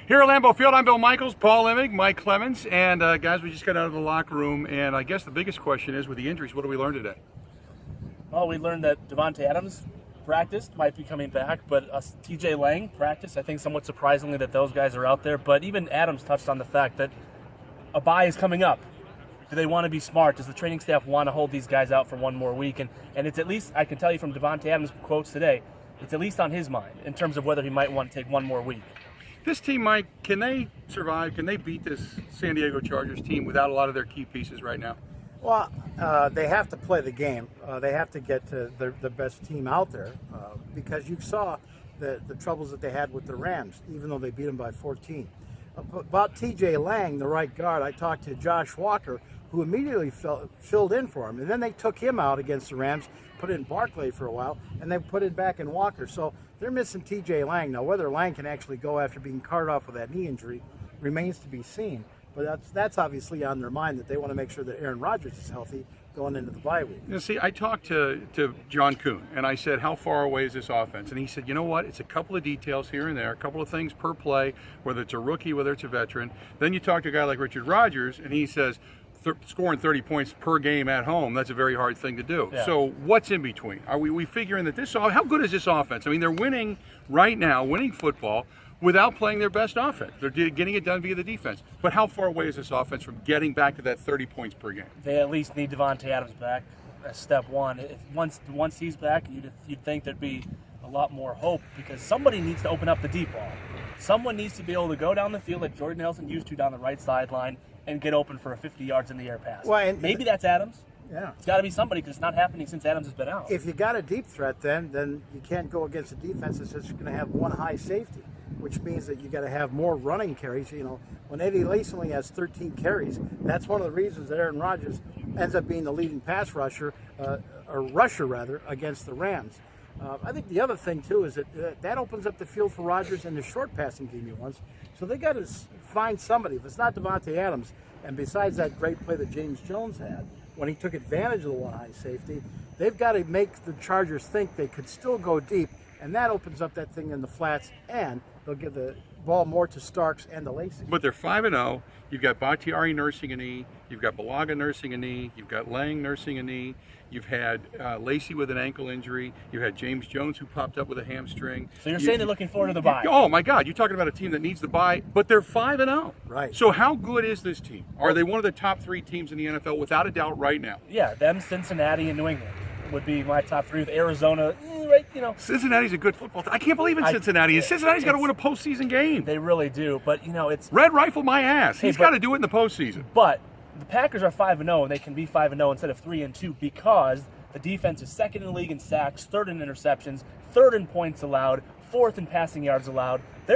Here at Lambeau Field, I'm Bill Michaels, Paul Imig, Mike Clemens, and guys, we just got out of the locker room, and I guess the biggest question is, with the injuries, what did we learn today? Well, we learned that Davante Adams practiced, might be coming back, but TJ Lang practiced. I think somewhat surprisingly that those guys are out there, but even Adams touched on the fact that a bye is coming up. Do they want to be smart? Does the training staff want to hold these guys out for one more week? And it's at least, I can tell you from Davante Adams' quotes today, it's at least on his mind in terms of whether he might want to take one more week. This team, Mike, can they survive? Can they beat this San Diego Chargers team without a lot of their key pieces right now? Well, they have to play the game. They have to get to the best team out there because you saw the troubles that they had with the Rams, even though they beat them by 14. About TJ Lang, the right guard, I talked to Josh Walker, who immediately filled in for him. And then they took him out against the Rams, put in Barkley for a while, and then put it back in Walker. So they're missing TJ Lang. Now, whether Lang can actually go after being carted off with that knee injury remains to be seen. But that's obviously on their mind, that they want to make sure that Aaron Rodgers is healthy going into the bye week. You see, I talked to John Kuhn, and I said, how far away is this offense? And he said, you know what? It's a couple of details here and there, a couple of things per play, whether it's a rookie, whether it's a veteran. Then you talk to a guy like Richard Rodgers, and he says, scoring 30 points per game at home, that's a very hard thing to do. Yeah. So what's in between? Are we figuring that how good is this offense? I mean, they're winning right now, winning football, without playing their best offense. They're getting it done via the defense. But how far away is this offense from getting back to that 30 points per game? They at least need Davante Adams back. That's step one. Once he's back, you'd think there'd be a lot more hope, because somebody needs to open up the deep ball. Someone needs to be able to go down the field like Jordan Nelson used to down the right sideline and get open for a 50 yards in the air pass. Well, maybe that's Adams. Yeah. It's got to be somebody, because it's not happening since Adams has been out. If you got a deep threat, then you can't go against a defense that's just going to have one high safety, which means that you got to have more running carries. You know, when Eddie Lacy only has 13 carries, that's one of the reasons that Aaron Rodgers ends up being the leading pass rusher, against the Rams. I think the other thing, too, is that opens up the field for Rodgers in the short passing game he wants. So they got to find somebody. If it's not Davante Adams, and besides that great play that James Jones had, when he took advantage of the one high safety, they've got to make the Chargers think they could still go deep, and that opens up that thing in the flats, and they'll give the ball more to Starks and to Lacy. But they're 5-0. You've got Bakhtiari nursing a knee. You've got Balaga nursing a knee. You've got Lang nursing a knee. You've had Lacy with an ankle injury. You had James Jones, who popped up with a hamstring. So you're saying they're looking forward to the bye? Oh my God! You're talking about a team that needs the bye, but they're 5-0. Right. So how good is this team? Are they one of the top 3 teams in the NFL without a doubt right now? Yeah, them, Cincinnati, and New England would be my top 3. With Arizona, right? You know, Cincinnati's a good football team. I can't believe it's Cincinnati. Cincinnati's got to win a postseason game. They really do, but it's Red Rifle my ass. He's got to do it in the postseason. But the Packers are 5-0, and they can be 5-0 instead of 3-2 because the defense is second in the league in sacks, third in interceptions, third in points allowed, fourth in passing yards allowed. They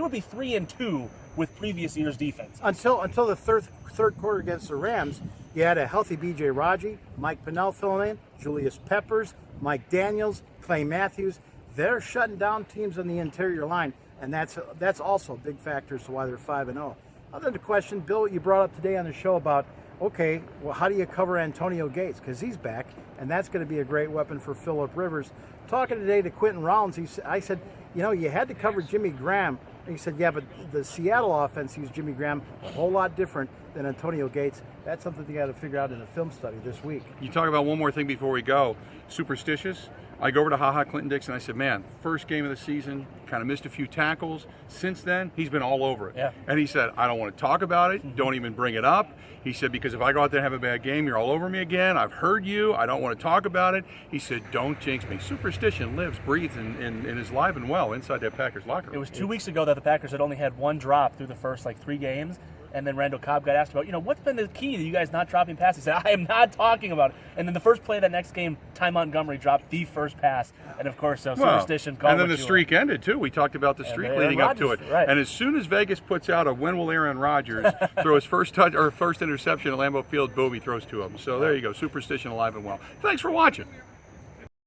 would be 3-2 with previous year's defense. Until the third quarter against the Rams, you had a healthy B.J. Raji, Mike Pennell filling in, Julius Peppers, Mike Daniels, Clay Matthews. They're shutting down teams on the interior line, and that's also a big factor as to why they're 5-0. Other than the question, Bill, you brought up today on the show about, okay, well, how do you cover Antonio Gates? Because he's back, and that's going to be a great weapon for Phillip Rivers. Talking today to Quentin Rollins, I said, you had to cover Jimmy Graham. And he said, yeah, but the Seattle offense used Jimmy Graham a whole lot different than Antonio Gates. That's something you got to figure out in a film study this week. You talk about one more thing before we go. Superstitious. I go over to Clinton Dix and I said, man, first game of the season, kind of missed a few tackles. Since then, he's been all over it. Yeah. And he said, I don't want to talk about it. Don't even bring it up. He said, because if I go out there and have a bad game, you're all over me again. I've heard you. I don't want to talk about it. He said, don't jinx me. Superstition lives, breathes, and is live and well inside that Packers locker room. It was 2 weeks ago that the Packers had only had one drop through the first 3 games. And then Randall Cobb got asked about, what's been the key to you guys not dropping passes? He said, I am not talking about it. And then the first play of that next game, Ty Montgomery dropped the first pass. And, of course, superstition. And then the streak ended, too. We talked about the streak leading up to it. Right. And as soon as Vegas puts out a when will Aaron Rodgers throw his first interception at Lambeau Field, boom, he throws 2 of them. So there you go. Superstition alive and well. Thanks for watching.